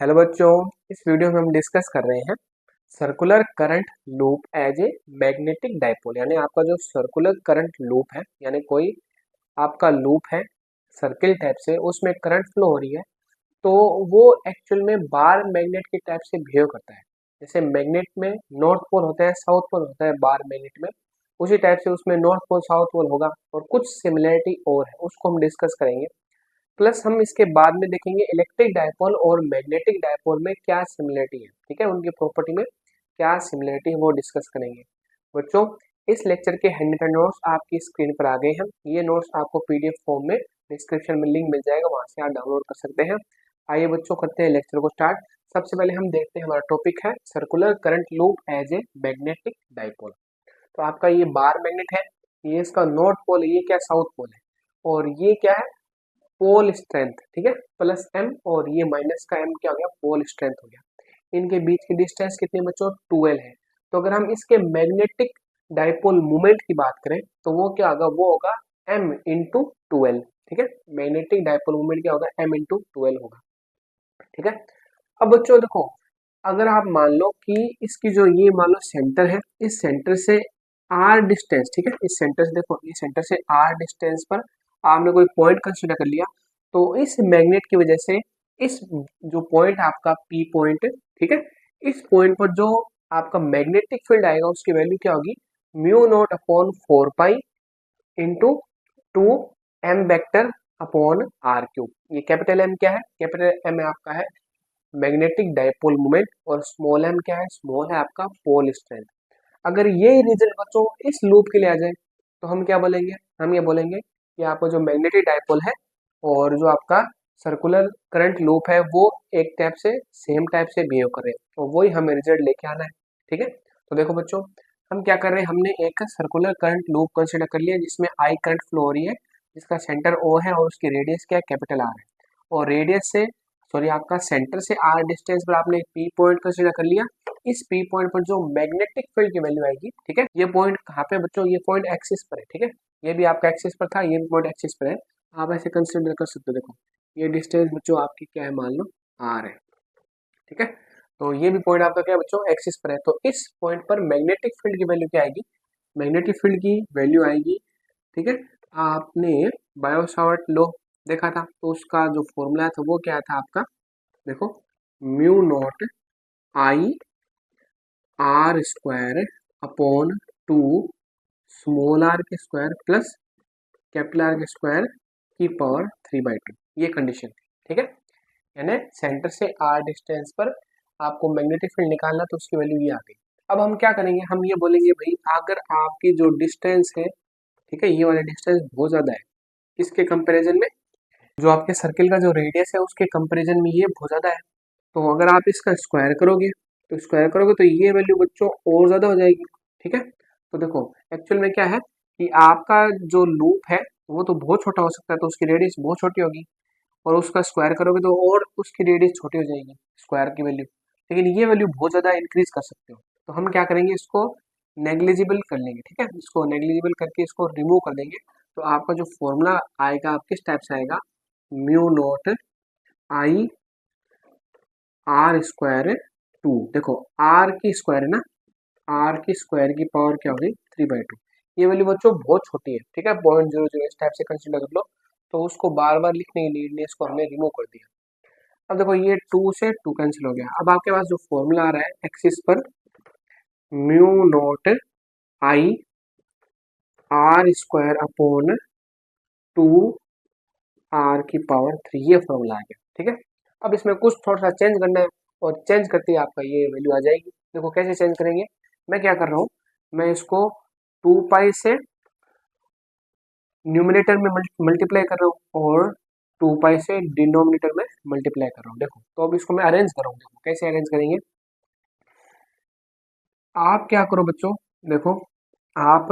Hello बच्चों, इस video में हम डिस्कस कर रहे हैं circular current loop as a magnetic dipole. यानी आपका जो सर्कुलर करंट लूप है, यानी कोई आपका लूप है सर्किल टाइप से, उसमें करंट फ्लो हो रही है, तो वो एक्चुअल में बार मैग्नेट के टाइप से बिहेव करता है। जैसे मैग्नेट में नॉर्थ पोल होता है, साउथ पोल होता है, बार मैग्नेट में उसी टाइप से उसमें नॉर्थ पोल साउथ पोल होगा, और कुछ सिमिलरिटी और है, उसको हम डिस्कस करेंगे। प्लस हम इसके बाद में देखेंगे इलेक्ट्रिक डायपोल और मैग्नेटिक डायपोल में क्या सिमिलरिटी है, ठीक है, उनकी प्रॉपर्टी में क्या सिमिलरिटी है वो डिस्कस करेंगे। बच्चों, इस लेक्चर के हैंड नोट्स आपकी स्क्रीन पर आ गए हैं। ये नोट्स आपको पीडीएफ फॉर्म में डिस्क्रिप्शन में लिंक मिल जाएगा, वहां से आप डाउनलोड कर सकते हैं। आइए बच्चों, करते हैं लेक्चर को स्टार्ट। सबसे पहले हम देखते हैं, हमारा टॉपिक है circular current loop as a magnetic dipole. तो आपका ये बार मैग्नेट है, ये इसका नॉर्थ पोल है, ये क्या साउथ पोल है, और ये क्या है पोल स्ट्रेंथ, ठीक है, प्लस एम, और ये माइनस का एम क्या हो गया, पोल स्ट्रेंथ हो गया। इनके बीच की डिस्टेंस कितनी बच्चों, 12 है। तो अगर हम इसके मैग्नेटिक डाइपोल मोमेंट की बात करें तो वो क्या होगा, वो होगा एम इंटू 12, ठीक है। मैग्नेटिक डाइपोल मोमेंट क्या होगा, एम इंटू 12 होगा, ठीक है। अब बच्चों देखो, अगर आप मान लो कि इसकी जो ये मान लो सेंटर है, इस सेंटर से आर डिस्टेंस, ठीक है, इस सेंटर से देखो, इस सेंटर से आर डिस्टेंस पर आपने कोई पॉइंट कंसीडर कर लिया, तो इस मैग्नेट की वजह से इस जो पॉइंट आपका पी पॉइंट, ठीक है, इस पॉइंट पर जो आपका मैग्नेटिक फील्ड आएगा उसकी वैल्यू क्या होगी, mu naught upon 4 pi into 2 m vector upon are cube. ये कैपिटल एम क्या है, कैपिटल एम आपका है मैग्नेटिक डाइपोल मोमेंट, और स्मॉल एम क्या है, स्मॉल है आपका पोल स्ट्रेंथ। अगर ये रिजल्ट बच्चों इस लूप के लिए आ जाए तो हम क्या बोलेंगे, हम ये बोलेंगे कि आपका जो मैग्नेटिक डाइपोल है और जो आपका सर्कुलर करंट लूप है वो एक टाइप से सेम टाइप से बिहेव करे, और वही हमें रिजल्ट लेके आना है, ठीक है। तो देखो बच्चों, हम क्या कर रहे हैं, हमने एक सर्कुलर करंट लूप कंसिडर कर लिया जिसमें आई करंट फ्लो हो रही है, जिसका सेंटर ओ है और उसकी रेडियस क्या है, कैपिटल आर है, और रेडियस से सॉरी आपका सेंटर से आर डिस्टेंस पर आपने पी पॉइंट कंसिडर कर लिया। इस पी पॉइंट पर जो मैग्नेटिक फील्ड की वैल्यू आएगी, ठीक है, ये पॉइंट कहाँ पे बच्चों, ये पॉइंट एक्सिस पर है, ठीक है, ये भी आपका एक्सिस पर था, ये भी पॉइंट एक्सिस पर है। आप ऐसे कंसिडर कर सकते हो। देखो ये डिस्टेंस बच्चों आपकी क्या है, मान लो आर है, ठीक है, तो ये भी पॉइंट आपका क्या है बच्चों, एक्सिस पर है। तो इस पॉइंट पर मैग्नेटिक फील्ड की वैल्यू क्या आएगी, मैग्नेटिक फील्ड की वैल्यू आएगी, ठीक है। आपने बायो सावर्ट लॉ देखा था, तो उसका जो फॉर्मूला था वो क्या था आपका, देखो, mu naught I R square upon 2 small r के स्क्वायर प्लस कैपिटल आर के स्क्वायर की पावर 3/2, ये कंडीशन थी, ठीक है। यानी सेंटर से आर डिस्टेंस पर आपको मैग्नेटिक फील्ड निकालना, तो उसकी वैल्यू ये आ गई। अब हम क्या करेंगे, हम ये बोलेंगे भाई अगर आपकी जो डिस्टेंस है, ठीक है, ये वाला डिस्टेंस बहुत ज्यादा है इसके कंपैरिजन में, जो आपके सर्किल का जो रेडियस है उसके कंपैरिजन में ये बहुत ज्यादा है, तो अगर आप इसका स्क्वायर करोगे, तो स्क्वायर करोगे तो ये वैल्यू बच्चों और ज्यादा हो जाएगी, ठीक है। तो देखो एक्चुअल में क्या है कि आपका जो लूप है वो तो बहुत छोटा हो सकता है, तो उसकी रेडियस बहुत छोटी होगी, और उसका स्क्वायर करोगे तो और उसकी रेडियस छोटी हो जाएगी स्क्वायर की वैल्यू, लेकिन ये वैल्यू बहुत ज़्यादा इंक्रीज कर सकते हो। तो हम क्या करेंगे, इसको नेग्लिजिबल कर लेंगे, ठीक है, इसको नेग्लिजिबल करके इसको रिमूव कर देंगे। तो आपका जो फॉर्मूला आएगा आप किस टाइप से आएगा, mu naught I R square 2, देखो आर की स्क्वायर है ना, आर की स्क्वायर की पावर क्या होगी, 3/2। ये वैल्यू बच्चों बहुत छोटी है, ठीक है, 0.00 इस टाइप से कंसिडर कर लो, तो उसको बार बार लिखने की नीड नहीं, इसको हमने रिमूव कर दिया। अब देखो ये 2 से 2 कैंसिल हो गया। अब आपके पास जो फॉर्मूला आ रहा है एक्सिस पर, mu naught I R square upon 2 R की पावर 3, ये फॉर्मूला आ गया, ठीक है। अब इसमें कुछ थोड़ा सा चेंज करना है, और चेंज करते ही आपका ये वैल्यू आ जाएगी। देखो कैसे चेंज करेंगे, मैं क्या कर रहा हूँ, मैं इसको 2 पाई से न्यूमिनेटर में मल्टीप्लाई कर रहा हूँ, और 2 पाई से डिनोमिनेटर में मल्टीप्लाई कर रहा हूँ। देखो तो अब इसको मैं अरेंज कर रहा हूँ, देखो कैसे अरेंज करेंगे। आप क्या करो बच्चों, देखो आप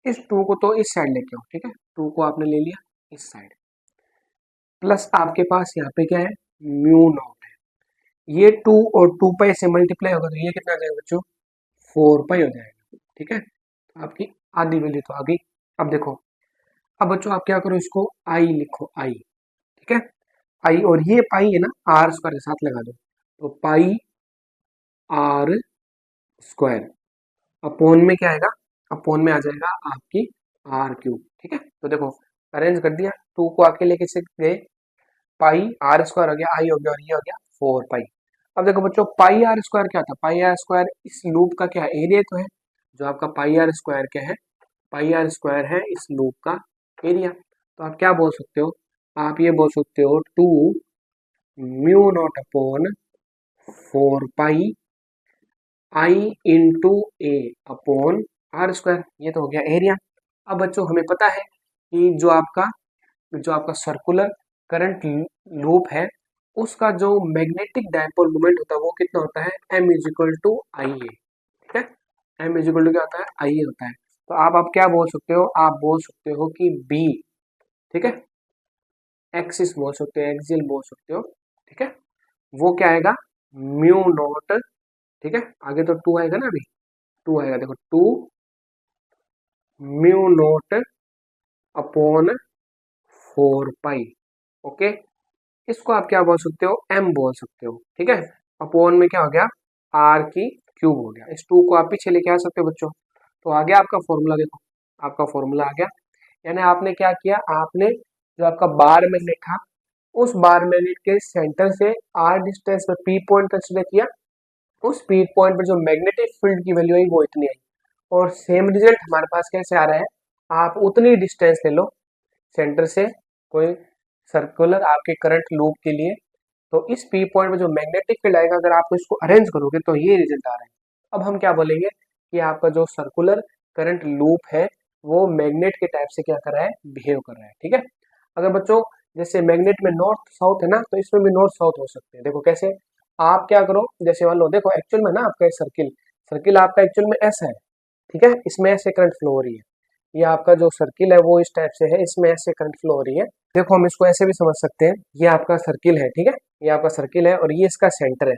इस 2 को तो इस साइड लेके आओ, ठीक है, 2 को आपने ले लिया इस साइड, प्लस आपके पास यहाँ पे क्या है, म्यू नॉट है, ये 2 और 2 पाई से मल्टीप्लाई होगा तो ये कितना आ जाएगा बच्चों, 4 पाई हो जाएगा, ठीक है। तो आपकी आधी वैल्यू तो आ गई। अब देखो, अब बच्चों आप क्या करो, इसको आई लिखो, आई, ठीक है, आई, और ये पाई है ना आर स्क्वायर के साथ लगा दो, तो पाई आर स्क्वायर अपोन में क्या आएगा, अपोन में आ जाएगा आपकी आर क्यूब। ठीक है, तो देखो अरेंज कर दिया, टू को आके लेके से गए, पाई आर स्क्वायर हो गया, आई हो गया और ये हो गया 4 पाई। अब देखो बच्चों पाई आर स्क्वायर क्या था, पाई आर स्क्वायर इस लूप का क्या एरिया तो है, जो आपका पाई आर स्क्वायर क्या है, पाई आर स्क्वायर है इस लूप का एरिया। तो आप क्या बोल सकते हो, आप ये बोल सकते हो 2 mu naught upon 4 pi I into A upon r square, ये तो हो गया एरिया। अब बच्चों हमें पता है कि जो आपका सर्कुलर करंट लूप है उसका जो मैग्नेटिक डायपोल मोमेंट होता है वो कितना होता है, एम इज इक्वल टू आई ए। ठीक है, एम इज इक्वल टू क्या होता है, आई ए होता है। तो आप क्या बोल सकते हो, आप बोल सकते हो कि बी, ठीक है, एक्सिस बोल सकते हो, एक्सियल बोल सकते हो। ठीक है, वो क्या आएगा, म्यू नॉट, ठीक है, आगे तो टू आएगा ना, अभी टू आएगा, देखो 2 म्यू नॉट अपॉन 4 पाई। ओके, इसको आप क्या बोल सकते हो, एम बोल सकते हो। ठीक है, अपॉन में क्या हो गया, आर की क्यूब हो गया। इस टू को आप पीछे लेके आ सकते हो बच्चों। तो आ गया आपका फॉर्मूला, देखो आपका फॉर्मूला आ गया। यानी आपने क्या किया, आपने जो आपका बार मैग्नेट था उस बार मैग्नेट के सेंटर से आर डिस्टेंस पर पी पॉइंट कंसिडर किया, उस पी पॉइंट पर जो मैग्नेटिक फील्ड की वैल्यू आई वो इतनी आई, और सेम रिजल्ट हमारे पास कैसे आ रहा है, आप उतनी डिस्टेंस ले लो सेंटर से कोई सर्कुलर आपके करंट लूप के लिए, तो इस पी पॉइंट में जो मैग्नेटिक फील्ड आएगा अगर आप इसको अरेंज करोगे तो ये रिजल्ट आ रहा है। अब हम क्या बोलेंगे कि आपका जो सर्कुलर करंट लूप है वो मैग्नेट के टाइप से क्या कर रहा है, बिहेव कर रहा है। ठीक है, अगर बच्चों जैसे मैग्नेट में नॉर्थ साउथ है ना, तो इसमें भी नॉर्थ साउथ हो सकते हैं। देखो कैसे, आप क्या करो, जैसे मान लो देखो एक्चुअल में ना आपका सर्किल सर्किल आपका एक्चुअल में ऐसा है, ठीक है, इसमें ऐसे करंट फ्लो हो रही है, ये आपका जो सर्किल है वो इस टाइप से है, इसमें ऐसे करंट फ्लो हो रही है। देखो हम इसको ऐसे भी समझ सकते हैं, ये आपका सर्किल है, ठीक है, ये आपका सर्किल है और ये इसका सेंटर है।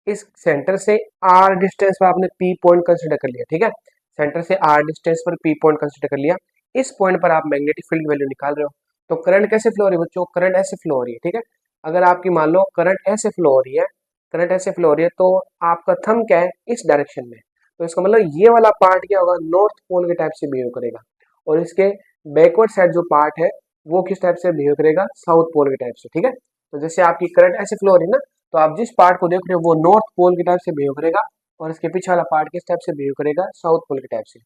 इस सेंटर से आर डिस्टेंस पर आपने पी पॉइंट कंसिडर कर लिया। ठीक है, सेंटर से आर डिस्टेंस पर पी पॉइंट कंसिडर कर लिया, इस पॉइंट पर आप मैग्नेटिक फील्ड वैल्यू निकाल रहे हो। तो करंट कैसे फ्लो हो रही है बच्चों, करंट ऐसे फ्लो हो रही है। ठीक है, अगर आपकी मान लो करंट ऐसे फ्लो हो रही है, करंट ऐसे फ्लो हो रही है, तो आपका थंब क्या है, इस डायरेक्शन में, तो इसका मतलब ये वाला पार्ट क्या होगा, नॉर्थ पोल के टाइप से बिहेव करेगा, और इसके बैकवर्ड साइड जो पार्ट है वो किस टाइप से बिहेव करेगा, साउथ पोल के टाइप से। ठीक है, तो जैसे आपकी करंट ऐसे फ्लो हो रही है ना, तो आप जिस पार्ट को देख रहे हो वो नॉर्थ पोल के टाइप से बिहेव करेगा, और इसके पीछे वाला पार्ट किस टाइप से बिहेव करेगा, साउथ पोल के टाइप से।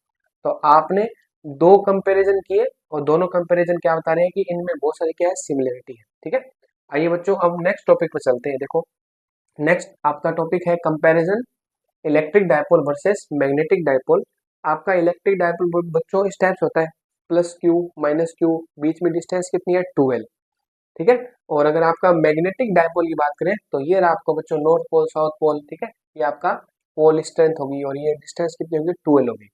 तो आपने दो कंपैरिजन किए और दोनों कंपैरिजन क्या बता रहे हैं कि इनमें बहुत सारी क्या है, सिमिलरिटी है। ठीक है, आइए बच्चों अब नेक्स्ट टॉपिक पर चलते हैं। देखो नेक्स्ट आपका टॉपिक है comparison electric dipole versus magnetic dipole. आपका इलेक्ट्रिक डायपोल बच्चों इस टाइप से होता है, प्लस क्यू माइनस क्यू, बीच में डिस्टेंस कितनी है 12। ठीक है, और अगर आपका मैग्नेटिक डायपोल की बात करें तो ये रहा आपको बच्चों नॉर्थ पोल साउथ पोल। ठीक है, ये आपका पोल स्ट्रेंथ होगी और ये डिस्टेंस कितनी होगी 12 होगी,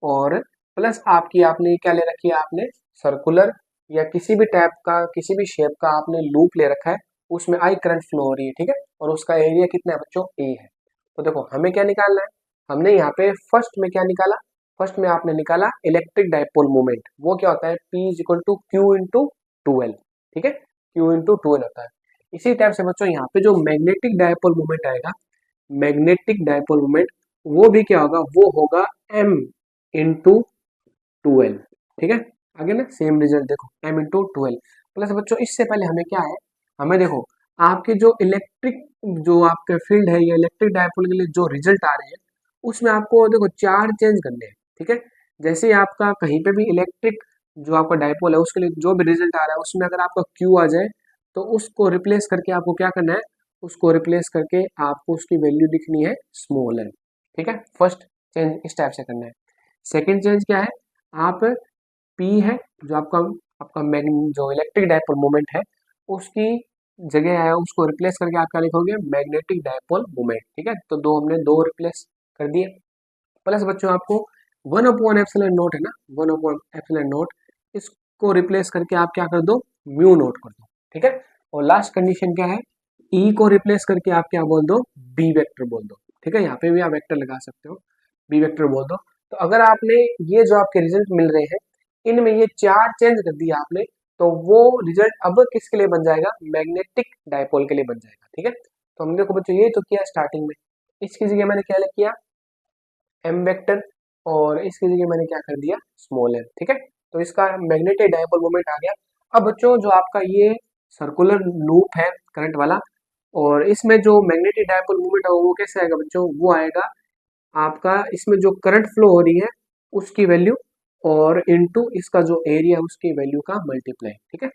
और प्लस आपकी आपने क्या ले रखी है, आपने सर्कुलर या किसी भी टाइप का किसी भी शेप का आपने लूप ले रखा है, उसमें आई करंट फ्लो हो रही है। ठीक है, और उसका एरिया कितना है बच्चों, ए है। तो देखो हमें क्या निकालना है, हमने यहाँ पे फर्स्ट में क्या निकाला, फर्स्ट में आपने निकाला इलेक्ट्रिक डायपोल मोमेंट, वो क्या होता है, P is equal to q into 12। ठीक है, क्यू इंटू 12 होता है। इसी टाइप से बच्चों यहाँ पे जो मैग्नेटिक डायपोल मोमेंट आएगा, मैग्नेटिक डायपोल मोमेंट वो भी क्या होगा, वो होगा M इंटू 12। ठीक है, आगे ना सेम रिजल्ट देखो M इंटू 12 प्लस बच्चों इससे पहले हमें क्या है, हमें देखो आपके जो इलेक्ट्रिक जो आपके फील्ड है या इलेक्ट्रिक डायपोल के लिए जो रिजल्ट आ रहे हैं उसमें आपको देखो चार्ज चेंज करने हैं। ठीक है, जैसे ही आपका कहीं पे भी इलेक्ट्रिक जो आपका डायपोल है उसके लिए जो भी रिजल्ट आ रहा है उसमें अगर आपका क्यू आ जाए तो उसको रिप्लेस करके आपको क्या करना है, उसको रिप्लेस करके आपको उसकी वैल्यू लिखनी है स्मॉल है। ठीक है, फर्स्ट चेंज इस टाइप से करना है। सेकेंड चेंज क्या है, आप P है जो आपका आपका जो इलेक्ट्रिक डायपोल मोमेंट है उसकी जगह है उसको रिप्लेस करके आप क्या लिखोगे, मैग्नेटिक डायपोल मोमेंट। ठीक है, तो दो हमने दो रिप्लेस कर दिए, प्लस बच्चों आपको 1/एप्सिलॉन नॉट है ना, 1/एप्सिलॉन नॉट, इसको रिप्लेस करके आप क्या कर दो, म्यू नॉट कर दो। ठीक है, और लास्ट कंडीशन क्या है, ई को रिप्लेस करके आप क्या बोल दो, बी वेक्टर बोल दो। ठीक है, यहाँ पे भी आप वेक्टर लगा सकते हो, बी वेक्टर बोल दो। तो अगर आपने ये जो आपके रिजल्ट मिल रहे हैं इनमें ये चार चेंज कर दिया आपने, तो वो रिजल्ट अब किसके लिए बन जाएगा, मैग्नेटिक डायपोल के लिए बन जाएगा। ठीक है, तो हमने देखो बच्चों ये तो किया स्टार्टिंग में, इसकी जगह मैंने क्या किया एम वेक्टर, और इसकी जगह मैंने क्या कर दिया स्मॉल एम। ठीक है, तो इसका मैग्नेटिक डायपोल मोमेंट आ गया। अब बच्चों जो आपका ये सर्कुलर लूप है करंट वाला, और इसमें जो मैग्नेटिक डायपोल मोमेंट होगा वो कैसे आएगा बच्चों, वो आएगा आपका इसमें जो करंट फ्लो हो रही है उसकी वैल्यू और इनटू इसका जो एरिया है उसकी वैल्यू का मल्टीप्लाई। ठीक है,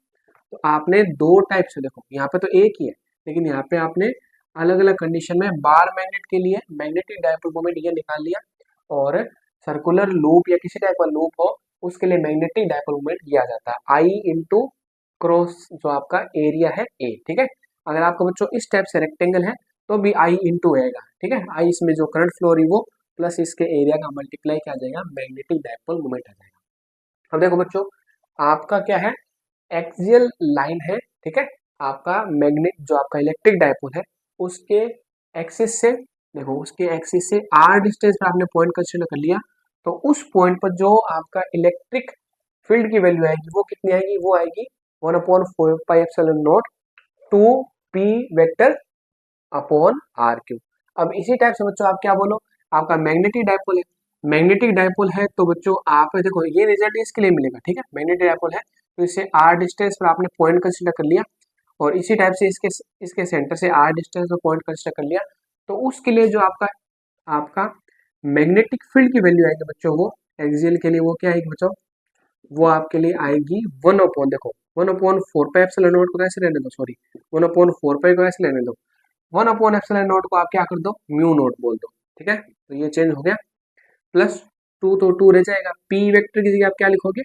तो आपने दो टाइप से देखो, यहाँ पे तो एक ही है लेकिन यहाँ पे आपने अलग अलग कंडीशन में बार मैग्नेट के लिए मैग्नेटिक डायपोल मोमेंट ये निकाल लिया, और सर्कुलर लूप या किसी टाइप का लूप हो उसके लिए मैग्नेटिक डायपोल मोमेंट दिया जाता है आई इंटू क्रॉस जो आपका एरिया है ए। ठीक है, अगर आपका बच्चों इस टाइप से रेक्टेंगल है तो भी आई इंटू आएगा। ठीक है, आई इसमें जो करंट फ्लो रही वो प्लस इसके एरिया का मल्टीप्लाई क्या आ जाएगा मैग्नेटिक डायपोल मोमेंट आ जाएगा। अब देखो बच्चों आपका क्या है एक्सियल लाइन है। ठीक है, आपका मैग्नेट जो आपका इलेक्ट्रिक डायपोल है उसके एक्सिस से देखो उसके एक्सिस से आर डिस्टेंस पर आपने पॉइंट कंसीडर कर लिया, तो उस पॉइंट पर जो आपका इलेक्ट्रिक फील्ड की वैल्यू आएगी वो कितनी आएगी, वो आएगी 1/4πε0 two P vector upon are cube. अब इसी टाइप से बच्चों आप क्या बोलो, आपका मैग्नेटिक डायपोल है, मैग्नेटिक डायपोल है तो बच्चों आप देखो ये रिजल्ट इसके लिए मिलेगा। ठीक है, मैग्नेटिक डायपोल है तो इससे आर डिस्टेंस पर आपने पॉइंट कंसीडर कर लिया, और इसी टाइप से इसके सेंटर से आर डिस्टेंस पर पॉइंट कंसीडर कर लिया, तो उसके लिए जो आपका आपका मैग्नेटिक फील्ड की वैल्यू आएगी बच्चों वो एक्सियल के लिए वो क्या आएगी बच्चों, वो आपके लिए आएगी 1/, देखो 1/4πε0 को कैसे लेने दो, सॉरी 1/4π को ऐसे लेने दो, 1/ε0 को आप क्या कर दो म्यू नोट बोल दो। ठीक है, तो ये चेंज हो गया, प्लस टू तो टू रह जाएगा, पी वेक्टर की जगह आप क्या लिखोगे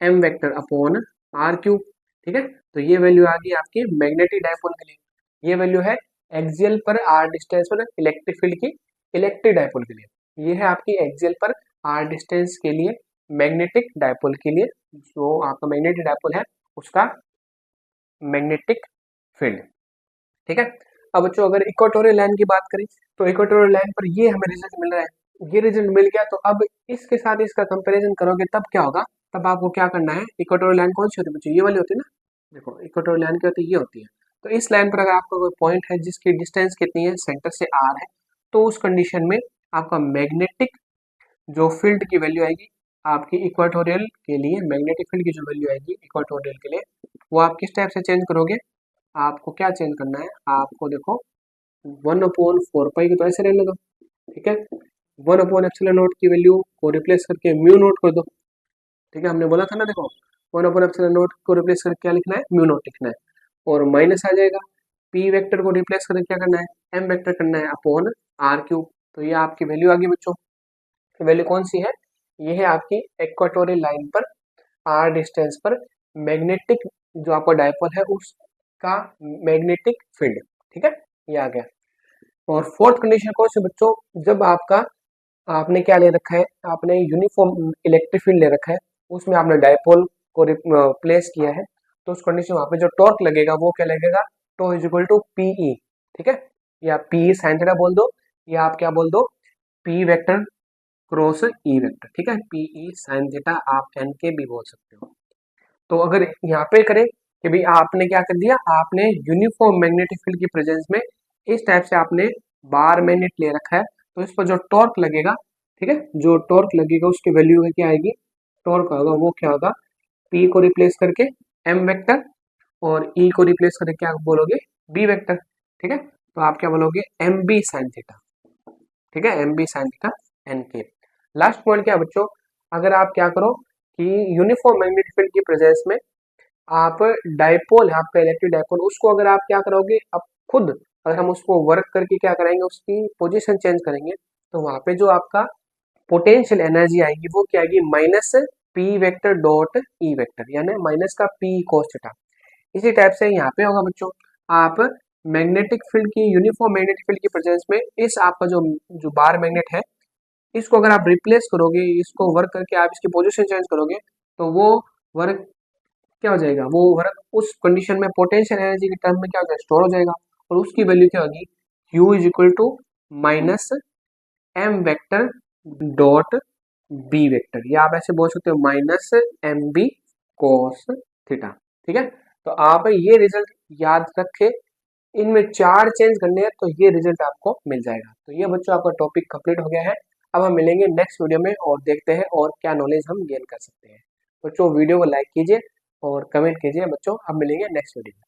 m vector upon are cube. ठीक है, तो ये वैल्यू आ गई आपकी मैग्नेटिक डायपोल के लिए, ये वैल्यू है एक्सियल पर आर डिस्टेंस पर इलेक्ट्रिक फील्ड की इलेक्ट्रिक डायपोल के लिए, ये है आपकी एक्सियल पर आर डिस्टेंस के लिए मैग्नेटिक डायपोल के लिए जो आपका मैग्नेटिक डायपोल है उसका मैग्नेटिक फील्ड। ठीक है, अब बच्चों अगर इक्वेटोरियल लाइन की बात करें तो इक्वेटोरियल लाइन पर ये हमें रिजल्ट मिल रहा है, ये रिजल्ट मिल गया, तो अब इसके साथ इसका कंपैरिजन करोगे तब क्या होगा, तब आपको क्या करना है, इक्वेटोरियल लाइन कौन सी होती है बच्चों, ये वाली होती है ना, देखो इक्वेटोरियल लाइन क्या होती है, ये होती है। तो इस लाइन पर अगर आपका कोई पॉइंट है जिसकी डिस्टेंस कितनी है सेंटर से आर है, तो उस कंडीशन में आपका मैग्नेटिक जो फील्ड की वैल्यू आएगी आपकी इक्वेटोरियल के लिए, मैग्नेटिक फील्ड की जो वैल्यू आएगी इक्वेटोरियल के लिए वो आप किस टाइप से चेंज करोगे, आपको क्या चेंज करना है, आपको देखो 1/4π की तो ऐसे रहने दो। ठीक है, 1/ε0 की वैल्यू को रिप्लेस करके म्यू नोट कर दो। ठीक है, हमने बोला था ना देखो 1/ε0 को रिप्लेस करके क्या लिखना है म्यू नोट लिखना है, और माइनस आ जाएगा, पी वेक्टर को रिप्लेस करके क्या करना है एम वेक्टर करना है अपॉन आर क्यूब। तो ये आपकी वैल्यू आ गई बच्चों, वैल्यू कौन सी है, ये है आपकी इक्वेटोरियल लाइन पर आर डिस्टेंस पर मैग्नेटिक जो आपका डायपोल है उसका मैग्नेटिक फील्ड। ठीक है, ये आ गया। और फोर्थ कंडीशन कौन सी बच्चों, जब आपका आपने क्या ले रखा है, आपने यूनिफॉर्म इलेक्ट्रिक फील्ड ले रखा है, उसमें आपने डायपोल को प्लेस किया है, तो उस कंडीशन में वहां पे जो टॉर्क लगेगा वो क्या लगेगा, tau is equal to p E. ठीक है, या पी साइन थीटा बोल दो, या आप क्या बोल दो P vector cross E vector. ठीक है, पीई साइन थीटा आप एन के भी बोल सकते हो। तो अगर यहाँ पे करें कि भाई आपने क्या कर दिया, आपने यूनिफॉर्म मैग्नेटिक फील्ड की प्रेजेंस में इस टाइप से आपने बार मैग्नेट ले रखा है, तो इस पर जो टॉर्क लगेगा, ठीक है, जो टॉर्क लगेगा उसकी वैल्यू क्या आएगी, टॉर्क होगा वो क्या होगा, पी को रिप्लेस करके एम वेक्टर और ई को रिप्लेस करके क्या बोलोगे बी वेक्टर। ठीक है, तो आप क्या बोलोगे एम बी साइन थीटा। ठीक है, m B sine theta n k. Last point क्या है बच्चों, अगर आप क्या करो कि यूनिफॉर्म मैग्नेटिक फील्ड की प्रेजेंस में आप डायपोल है आपका इलेक्ट्रिक डायपोल, उसको अगर आप क्या करोगे अब खुद अगर हम उसको वर्क करके क्या करेंगे उसकी पोजीशन चेंज करेंगे, तो वहां पे जो आपका पोटेंशियल एनर्जी आएगी वो क्या आएगी minus P vector dot E vector, यानी माइनस का पी कोस थीटा। इसी टाइप से यहाँ पे होगा बच्चों, आप मैग्नेटिक फील्ड की यूनिफॉर्म मैग्नेटिक फील्ड की प्रेजेंस में इस आपका जो जो बार मैग्नेट है इसको अगर आप रिप्लेस करोगे, इसको वर्क करके आप इसकी पोजीशन चेंज करोगे, तो वो वर्क क्या हो जाएगा, वो वर्क उस कंडीशन में पोटेंशियल एनर्जी के टर्म में क्या हो जाएगा स्टोर हो जाएगा, और उसकी वैल्यू क्या होगी U is equal to minus m vector dot B vector, या आप ऐसे बोल सकते हो minus m B cos theta. ठीक है, तो आप ये रिजल्ट याद रखे इनमें 4 चेंज करने हैं तो ये रिजल्ट आपको मिल जाएगा। तो ये बच्चों आपका टॉपिक कंप्लीट हो गया है। अब हम मिलेंगे नेक्स्ट वीडियो में और देखते हैं और क्या नॉलेज हम गेन कर सकते हैं। बच्चों वीडियो को लाइक कीजिए और कमेंट कीजिए बच्चों। अब मिलेंगे नेक्स्ट वीडियो में।